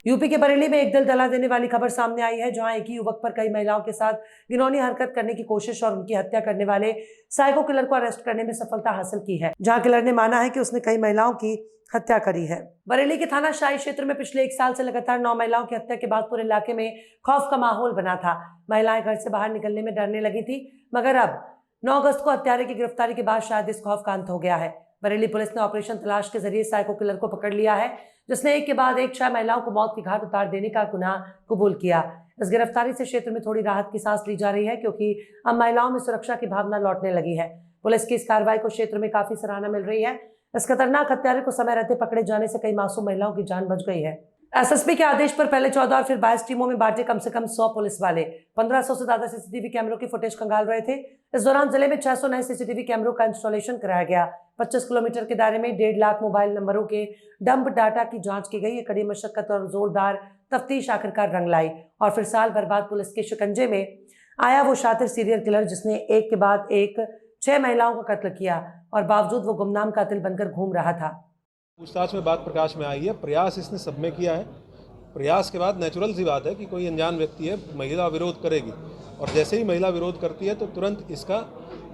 UP के बरेली में एक दिल दहला देने वाली खबर सामने आई है, जहां एक ही युवक पर कई महिलाओं के साथ घिनौनी हरकत करने की कोशिश और उनकी हत्या करने वाले साइको किलर को अरेस्ट करने में सफलता हासिल की है। जहां किलर ने माना है कि उसने कई महिलाओं की हत्या करी है। बरेली के थाना शाही क्षेत्र में पिछले 1 साल से लगातार 9 महिलाओं की हत्या के बाद पूरे इलाके में खौफ का माहौल बना था। महिलाएं घर से बाहर निकलने में डरने लगी थी, मगर अब 9 अगस्त को हत्यारे की गिरफ्तारी के बाद शायद इस खौफ का अंत हो गया है। बरेली पुलिस ने ऑपरेशन तलाश के जरिए साइको किलर को पकड़ लिया है, जिसने एक के बाद एक 6 महिलाओं को मौत की घाट उतार देने का गुनाह कबूल किया। इस गिरफ्तारी से क्षेत्र में थोड़ी राहत की सांस ली जा रही है, क्योंकि अब महिलाओं में सुरक्षा की भावना लौटने लगी है। पुलिस की इस कार्रवाई को क्षेत्र में काफी सराहना मिल रही है। इस खतरनाक हत्यारे को समय रहते पकड़े जाने से कई मासूम महिलाओं की जान बच गई है। एसएसपी के आदेश पर पहले 14 और फिर 22 टीमों में बांटे कम से कम 100 पुलिस वाले 1500 से ज्यादा सीसीटीवी कैमरों की फुटेज खंगाल रहे थे। इस दौरान जिले में 600 नए सीसीटीवी कैमरों का इंस्टॉलेशन कराया गया। 25 किलोमीटर के दायरे में 1.5 लाख मोबाइल नंबरों के डंप डाटा की जांच की गई। कड़ी मशक्कत और जोरदार तफ्तीश आखिरकार रंग लाई और फिर साल भर बाद पुलिस के शिकंजे में आया वो शातिर सीरियल किलर, जिसने एक के बाद एक 6 महिलाओं का कत्ल किया और बावजूद वो गुमनाम कातिल बनकर घूम रहा था। पूछताछ में बात प्रकाश में आई है। प्रयास इसने सब में किया है। प्रयास के बाद नेचुरल सी बात है कि कोई अनजान व्यक्ति है, महिला विरोध करेगी और जैसे ही महिला विरोध करती है तो तुरंत इसका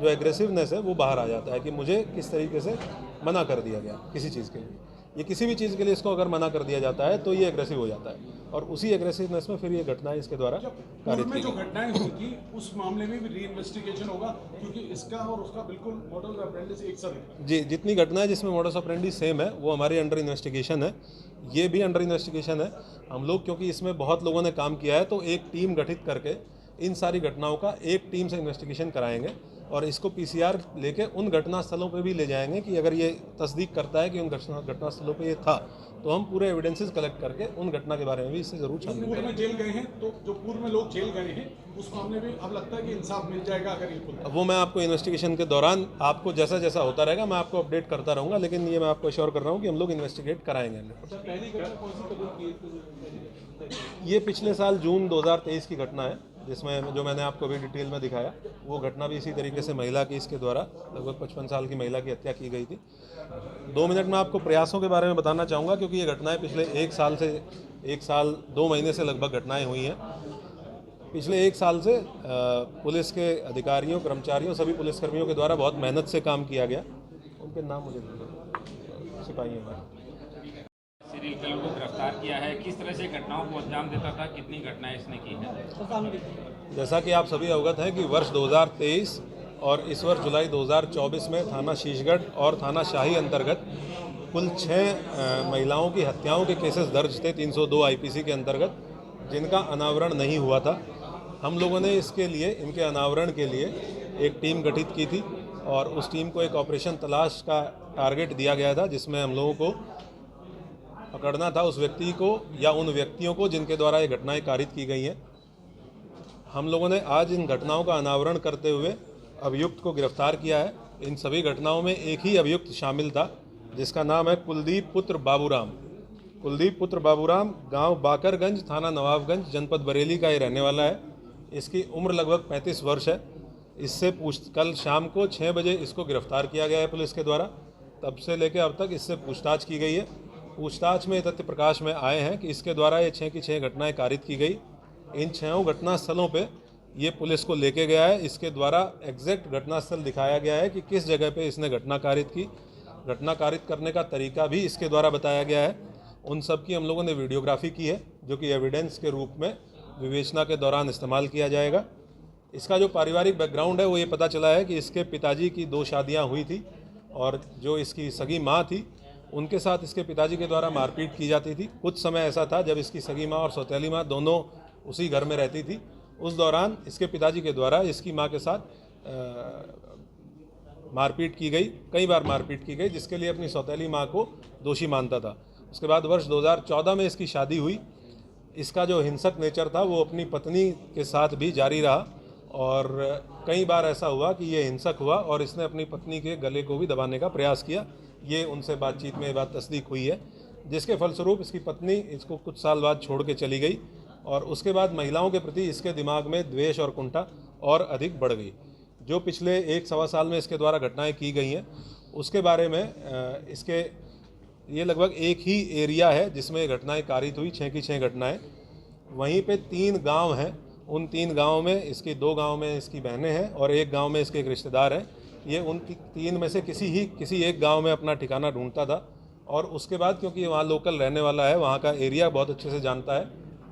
जो एग्रेसिवनेस है वो बाहर आ जाता है कि मुझे किस तरीके से मना कर दिया गया किसी चीज़ के लिए। ये किसी भी चीज़ के लिए इसको अगर मना कर दिया जाता है तो ये एग्रेसिव हो जाता है और उसी एग्रेसिवनेस में फिर ये घटनाएं इसके द्वारा कारित की। जो घटनाएं हुई थी उस मामले में भी री-इन्वेस्टिगेशन होगा, क्योंकि इसका और उसका बिल्कुल मॉडल ऑपरेंडी से एक सा है। जी, जितनी घटनाएं जिसमें मॉडस ऑपरेंडी सेम है वो हमारी अंडर इन्वेस्टिगेशन है। ये भी अंडर इन्वेस्टिगेशन है। हम लोग क्योंकि इसमें बहुत लोगों ने काम किया है तो एक टीम गठित करके इन सारी घटनाओं का एक टीम से इन्वेस्टिगेशन कराएंगे और इसको पीसीआर लेके उन घटना स्थलों पे भी ले जाएंगे कि अगर ये तस्दीक करता है कि उन घटना स्थलों पे ये था तो हम पूरे एविडेंसेस कलेक्ट करके उन घटना के बारे में भी इससे जरूर शामिल पूर्व में जेल गए हैं तो जो पूर्व में लोग जेल गए हैं उस मामले में अब लगता है कि इंसाफ मिल जाएगा अगर ये वो मैं आपको इन्वेस्टिगेशन के दौरान आपको जैसा जैसा होता रहेगा मैं आपको अपडेट करता रहूँगा, लेकिन ये मैं आपको अश्योर कर रहा हूँ कि हम लोग इन्वेस्टिगेट कराएंगे। ये पिछले साल जून 2023 की घटना है, जिसमें जो मैंने आपको अभी डिटेल में दिखाया वो घटना भी इसी तरीके से महिला की इसके द्वारा लगभग 55 साल की महिला की हत्या की गई थी। 2 मिनट में आपको प्रयासों के बारे में बताना चाहूँगा, क्योंकि ये घटनाएं पिछले 1 साल 2 महीने से लगभग घटनाएं हुई हैं। पिछले 1 साल से पुलिस के अधिकारियों, कर्मचारियों, सभी पुलिसकर्मियों के द्वारा बहुत मेहनत से काम किया गया। उनके नाम मुझे सिपाही हैं। सीरियल किलर को गिरफ्तार किया है, किस तरह से घटनाओं को अंजाम देता था, कितनी घटनाएं इसने की हैं? जैसा कि आप सभी अवगत हैं कि वर्ष 2023 और इस वर्ष जुलाई 2024 में थाना शीशगढ़ और थाना शाही अंतर्गत कुल 6 महिलाओं की हत्याओं के केसेस दर्ज थे 302 आईपीसी के अंतर्गत, जिनका अनावरण नहीं हुआ था। हम लोगों ने इसके लिए, इनके अनावरण के लिए एक टीम गठित की थी और उस टीम को एक ऑपरेशन तलाश का टारगेट दिया गया था, जिसमें हम लोगों को पकड़ना था उस व्यक्ति को या उन व्यक्तियों को जिनके द्वारा ये घटनाएं कारित की गई हैं। हम लोगों ने आज इन घटनाओं का अनावरण करते हुए अभियुक्त को गिरफ्तार किया है। इन सभी घटनाओं में एक ही अभियुक्त शामिल था, जिसका नाम है कुलदीप पुत्र बाबूराम। कुलदीप पुत्र बाबूराम गांव बाकरगंज, थाना नवाबगंज, जनपद बरेली का ये रहने वाला है। इसकी उम्र लगभग 35 वर्ष है। इससे कल शाम को 6 बजे इसको गिरफ्तार किया गया है पुलिस के द्वारा। तब से लेकर अब तक इससे पूछताछ की गई है। पूछताछ में तथ्य प्रकाश में आए हैं कि इसके द्वारा ये 6 की 6 घटनाएं कारित की गई। इन 6 घटना स्थलों पे ये पुलिस को लेके गया है। इसके द्वारा एग्जैक्ट घटना स्थल दिखाया गया है कि किस जगह पे इसने घटना कारित की। घटना कारित करने का तरीका भी इसके द्वारा बताया गया है। उन सब की हम लोगों ने वीडियोग्राफी की है, जो कि एविडेंस के रूप में विवेचना के दौरान इस्तेमाल किया जाएगा। इसका जो पारिवारिक बैकग्राउंड है वो ये पता चला है कि इसके पिताजी की 2 शादियाँ हुई थी और जो इसकी सगी माँ थी उनके साथ इसके पिताजी के द्वारा मारपीट की जाती थी। कुछ समय ऐसा था जब इसकी सगी माँ और सौतेली माँ दोनों उसी घर में रहती थी। उस दौरान इसके पिताजी के द्वारा इसकी माँ के साथ मारपीट की गई, कई बार मारपीट की गई, जिसके लिए अपनी सौतेली माँ को दोषी मानता था। उसके बाद वर्ष 2014 में इसकी शादी हुई। इसका जो हिंसक नेचर था वो अपनी पत्नी के साथ भी जारी रहा और कई बार ऐसा हुआ कि ये हिंसक हुआ और इसने अपनी पत्नी के गले को भी दबाने का प्रयास किया। ये उनसे बातचीत में ये बात तस्दीक हुई है, जिसके फलस्वरूप इसकी पत्नी इसको कुछ साल बाद छोड़ के चली गई और उसके बाद महिलाओं के प्रति इसके दिमाग में द्वेष और कुंठा और अधिक बढ़ गई। जो पिछले 1 सवा साल में इसके द्वारा घटनाएं की गई हैं उसके बारे में इसके ये लगभग एक ही एरिया है जिसमें घटनाएं कारित हुई, 6 की 6 घटनाएं। वहीं पे 3 गांव हैं, उन 3 गांव में इसकी 2 गांव में इसकी बहनें हैं और एक गांव में इसके एक रिश्तेदार हैं। ये उन 3 में से किसी एक गांव में अपना ठिकाना ढूंढता था और उसके बाद क्योंकि वहाँ लोकल रहने वाला है, वहाँ का एरिया बहुत अच्छे से जानता है,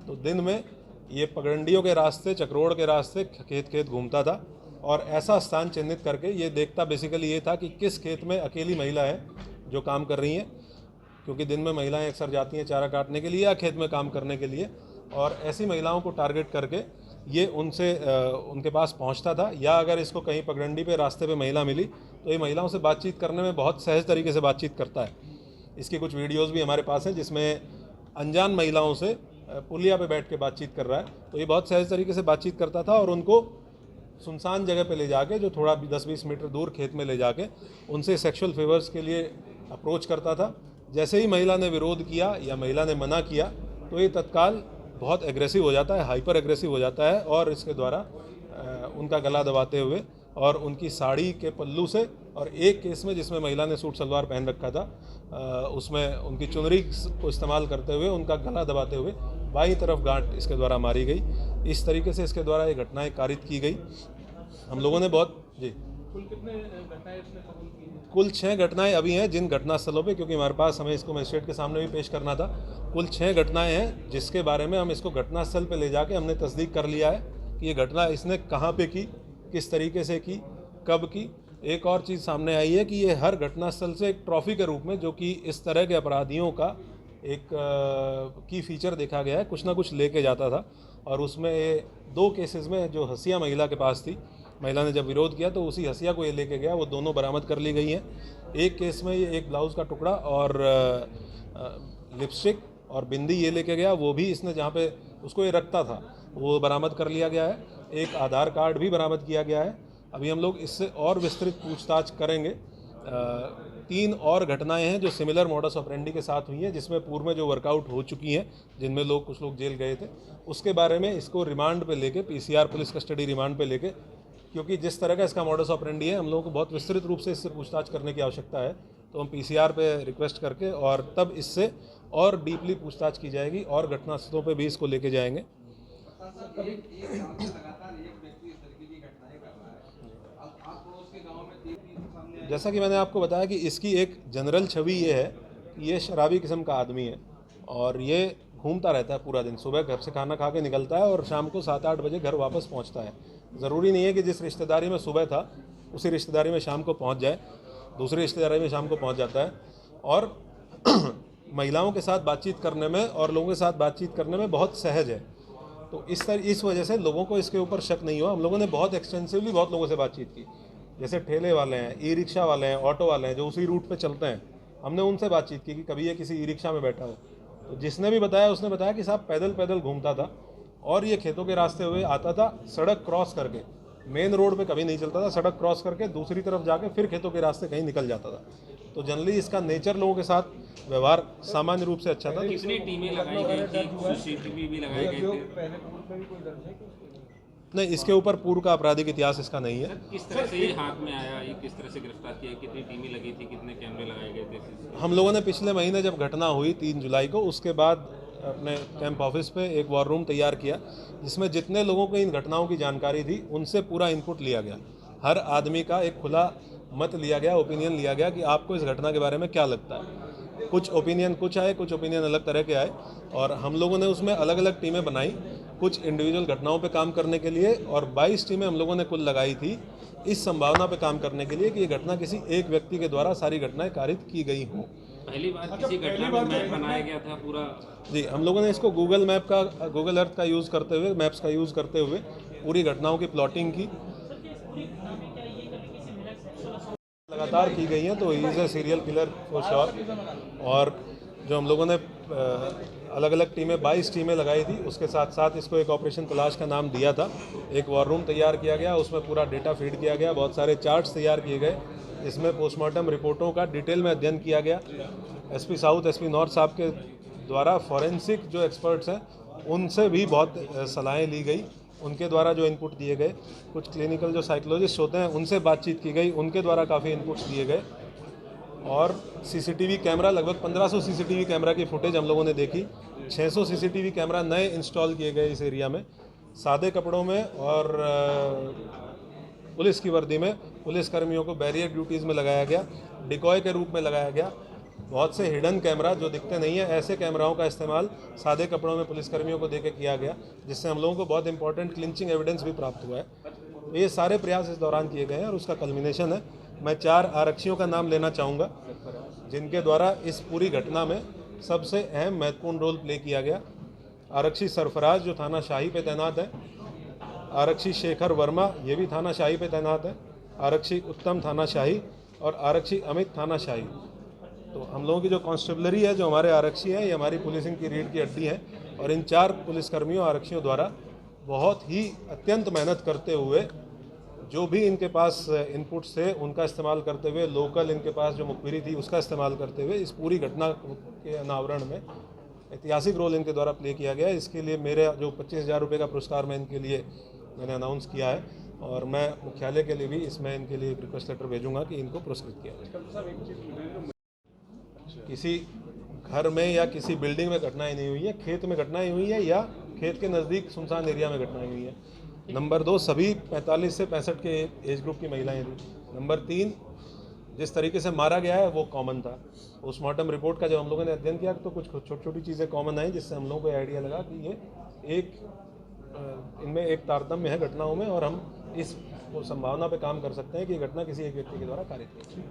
तो दिन में ये पगडंडियों के रास्ते, चक्रोड़ के रास्ते खेत घूमता था और ऐसा स्थान चिन्हित करके ये देखता बेसिकली ये था कि किस खेत में अकेली महिला है जो काम कर रही हैं, क्योंकि दिन में महिलाएं अक्सर जाती हैं चारा काटने के लिए या खेत में काम करने के लिए, और ऐसी महिलाओं को टारगेट करके ये उनके पास पहुंचता था। या अगर इसको कहीं पगडंडी पे रास्ते पे महिला मिली तो ये महिलाओं से बातचीत करने में बहुत सहज तरीके से बातचीत करता है। इसकी कुछ वीडियोज़ भी हमारे पास हैं जिसमें अनजान महिलाओं से पुलिया पे बैठ के बातचीत कर रहा है। तो ये बहुत सहज तरीके से बातचीत करता था और उनको सुनसान जगह पे ले जाके, जो थोड़ा 10-20 मीटर दूर खेत में ले जाके उनसे सेक्सुअल फेवर्स के लिए अप्रोच करता था। जैसे ही महिला ने विरोध किया या महिला ने मना किया तो ये तत्काल बहुत एग्रेसिव हो जाता है, हाइपर एग्रेसिव हो जाता है और इसके द्वारा उनका गला दबाते हुए और उनकी साड़ी के पल्लू से, और एक केस में जिसमें महिला ने सूट सलवार पहन रखा था उसमें उनकी चुनरी को इस्तेमाल करते हुए उनका गला दबाते हुए बाईं तरफ गांठ इसके द्वारा मारी गई। इस तरीके से इसके द्वारा ये घटनाएं कारित की गई। हम लोगों ने बहुत जी कुल कितने घटनाएं इसने कबूल की हैं? कुल 6 घटनाएं अभी हैं जिन घटनास्थलों पे, क्योंकि हमारे पास हमें इसको मजिस्ट्रेट के सामने भी पेश करना था। कुल 6 घटनाएं हैं जिसके बारे में हम इसको घटनास्थल पे ले जाके हमने तस्दीक कर लिया है कि ये घटना इसने कहाँ पे की, किस तरीके से की, कब की। एक और चीज़ सामने आई है कि ये हर घटनास्थल से एक ट्रॉफी के रूप में, जो कि इस तरह के अपराधियों का एक की फीचर देखा गया है, कुछ ना कुछ लेके जाता था। और उसमें 2 केसेस में जो हसिया महिला के पास थी, महिला ने जब विरोध किया तो उसी हसिया को ये लेके गया, वो दोनों बरामद कर ली गई हैं। एक केस में ये एक ब्लाउज़ का टुकड़ा और लिपस्टिक और बिंदी ये लेके गया, वो भी इसने जहाँ पे उसको ये रखता था वो बरामद कर लिया गया है। एक आधार कार्ड भी बरामद किया गया है। अभी हम लोग इससे और विस्तृत पूछताछ करेंगे। 3 और घटनाएं हैं जो सिमिलर मॉडस ऑपरेंडी के साथ हुई हैं, जिसमें पूर्व में जो वर्कआउट हो चुकी हैं, जिनमें कुछ लोग जेल गए थे, उसके बारे में इसको रिमांड पे लेके, पीसीआर पुलिस कस्टडी रिमांड पे लेके, क्योंकि जिस तरह का इसका मॉडस ऑपरेंडी है हम लोगों को बहुत विस्तृत रूप से इससे पूछताछ करने की आवश्यकता है, तो हम पीसीआर पे रिक्वेस्ट करके और तब इससे और डीपली पूछताछ की जाएगी और घटनास्थलों पे भी इसको लेके जाएंगे। जैसा कि मैंने आपको बताया कि इसकी एक जनरल छवि ये है कि ये शराबी किस्म का आदमी है और ये घूमता रहता है पूरा दिन। सुबह घर से खाना खा के निकलता है और शाम को 7-8 बजे घर वापस पहुंचता है। ज़रूरी नहीं है कि जिस रिश्तेदारी में सुबह था उसी रिश्तेदारी में शाम को पहुंच जाए, दूसरी रिश्तेदारी में शाम को पहुंच जाता है। और महिलाओं के साथ बातचीत करने में और लोगों के साथ बातचीत करने में बहुत सहज है। तो इस वजह से लोगों को इसके ऊपर शक नहीं हुआ। हम लोगों ने बहुत एक्सटेंसिवली बहुत लोगों से बातचीत की, जैसे ठेले वाले हैं, ई रिक्शा वाले हैं, ऑटो वाले हैं जो उसी रूट पे चलते हैं, हमने उनसे बातचीत की कि कभी ये किसी ई रिक्शा में बैठा हो। तो जिसने भी बताया उसने बताया कि साहब पैदल घूमता था और ये खेतों के रास्ते हुए आता था, सड़क क्रॉस करके, मेन रोड पे कभी नहीं चलता था, सड़क क्रॉस करके दूसरी तरफ जाके फिर खेतों के रास्ते कहीं निकल जाता था। तो जनरली इसका नेचर लोगों के साथ व्यवहार सामान्य रूप से अच्छा था। कितनी टीमें लगाई गई थी, सीसीटीवी भी लगाए गए थे? नहीं, इसके ऊपर पूर्व का आपराधिक इतिहास इसका नहीं है। किस तरह से ये हाथ में आया, ये किस तरह से गिरफ्तार किया, कितनी टीमें लगी थी, कितने कैमरे लगाए गए थे? हम लोगों ने पिछले महीने जब घटना हुई 3 जुलाई को, उसके बाद अपने कैंप ऑफिस पे एक वॉर रूम तैयार किया जिसमें जितने लोगों को इन घटनाओं की जानकारी थी उनसे पूरा इनपुट लिया गया। हर आदमी का एक खुला मत लिया गया, ओपिनियन लिया गया कि आपको इस घटना के बारे में क्या लगता है। कुछ ओपिनियन अलग तरह के आए और हम लोगों ने उसमें अलग अलग टीमें बनाई, कुछ इंडिविजुअल घटनाओं पे काम करने के लिए, और 22 टीमें हम लोगों ने कुल लगाई थी इस संभावना पे काम करने के लिए कि ये घटना किसी एक व्यक्ति के द्वारा सारी घटनाएं कारित की गई हों। पहली बार किसी घटना में मैप बनाया गया था पूरा? जी, हम लोगों ने इसको गूगल अर्थ का यूज़ करते हुए, मैप्स का यूज़ करते हुए पूरी घटनाओं की प्लॉटिंग की लगातार की गई हैं। तो he is a serial killer for sure. और जो हम लोगों ने अलग अलग टीमें 22 टीमें लगाई थी, उसके साथ साथ इसको एक ऑपरेशन तलाश का नाम दिया था। एक वॉर रूम तैयार किया गया, उसमें पूरा डेटा फीड किया गया, बहुत सारे चार्ट्स तैयार किए गए जिसमें पोस्टमार्टम रिपोर्टों का डिटेल में अध्ययन किया गया। एसपी साउथ, एसपी नॉर्थ साहब के द्वारा फॉरेंसिक जो एक्सपर्ट्स हैं उनसे भी बहुत सलाहें ली गई, उनके द्वारा जो इनपुट दिए गए। कुछ क्लिनिकल जो साइकोलॉजिस्ट होते हैं उनसे बातचीत की गई, उनके द्वारा काफ़ी इनपुट्स दिए गए। और सीसीटीवी कैमरा लगभग 1500 सीसीटीवी कैमरा की फुटेज हम लोगों ने देखी। 600 सीसीटीवी कैमरा नए इंस्टॉल किए गए इस एरिया में, सादे कपड़ों में और पुलिस की वर्दी में पुलिस कर्मियों को बैरियर ड्यूटीज़ में लगाया गया, डिकॉय के रूप में लगाया गया। बहुत से हिडन कैमरा जो दिखते नहीं है, ऐसे कैमराओं का इस्तेमाल सादे कपड़ों में पुलिसकर्मियों को देके किया गया, जिससे हम लोगों को बहुत इंपॉर्टेंट क्लिंचिंग एविडेंस भी प्राप्त हुआ है। ये सारे प्रयास इस दौरान किए गए हैं और उसका कल्मिनेशन है। मैं 4 आरक्षियों का नाम लेना चाहूँगा जिनके द्वारा इस पूरी घटना में सबसे अहम महत्वपूर्ण रोल प्ले किया गया। आरक्षी सरफराज जो थाना शाही पे तैनात है, आरक्षी शेखर वर्मा ये भी थाना शाही पे तैनात है, आरक्षी उत्तम थाना शाही और आरक्षी अमित थाना शाही। तो हम लोगों की जो कांस्टेबलरी है, जो हमारे आरक्षी हैं, ये हमारी पुलिसिंग की रीढ़ की हड्डी है और इन 4 पुलिसकर्मियों आरक्षियों द्वारा बहुत ही अत्यंत मेहनत करते हुए जो भी इनके पास इनपुट्स थे उनका इस्तेमाल करते हुए, लोकल इनके पास जो मुखबिरी थी उसका इस्तेमाल करते हुए इस पूरी घटना के अनावरण में ऐतिहासिक रोल इनके द्वारा प्ले किया गया। इसके लिए मेरे जो 25,000 रुपये का पुरस्कार मैं इनके लिए मैंने अनाउंस किया है और मैं मुख्यालय के लिए भी इसमें इनके लिए एक रिक्वेस्ट लेटर भेजूंगा कि इनको पुरस्कृत किया जाए। किसी घर में या किसी बिल्डिंग में घटनाएं नहीं हुई है, खेत में घटनाएं हुई है या खेत के नज़दीक सुनसान एरिया में घटनाएं हुई है। नंबर 2, सभी 45 से 65 के एज ग्रुप की महिलाएं थी। नंबर 3, जिस तरीके से मारा गया है वो कॉमन था। पोस्टमार्टम रिपोर्ट का जब हम लोगों ने अध्ययन किया तो कुछ छोटी छोटी चीज़ें कॉमन आई, जिससे हम लोगों को आइडिया लगा कि ये इनमें एक तारतम्य है घटनाओं में और हम इस संभावना पे काम कर सकते हैं कि ये घटना किसी एक व्यक्ति के द्वारा कारित की।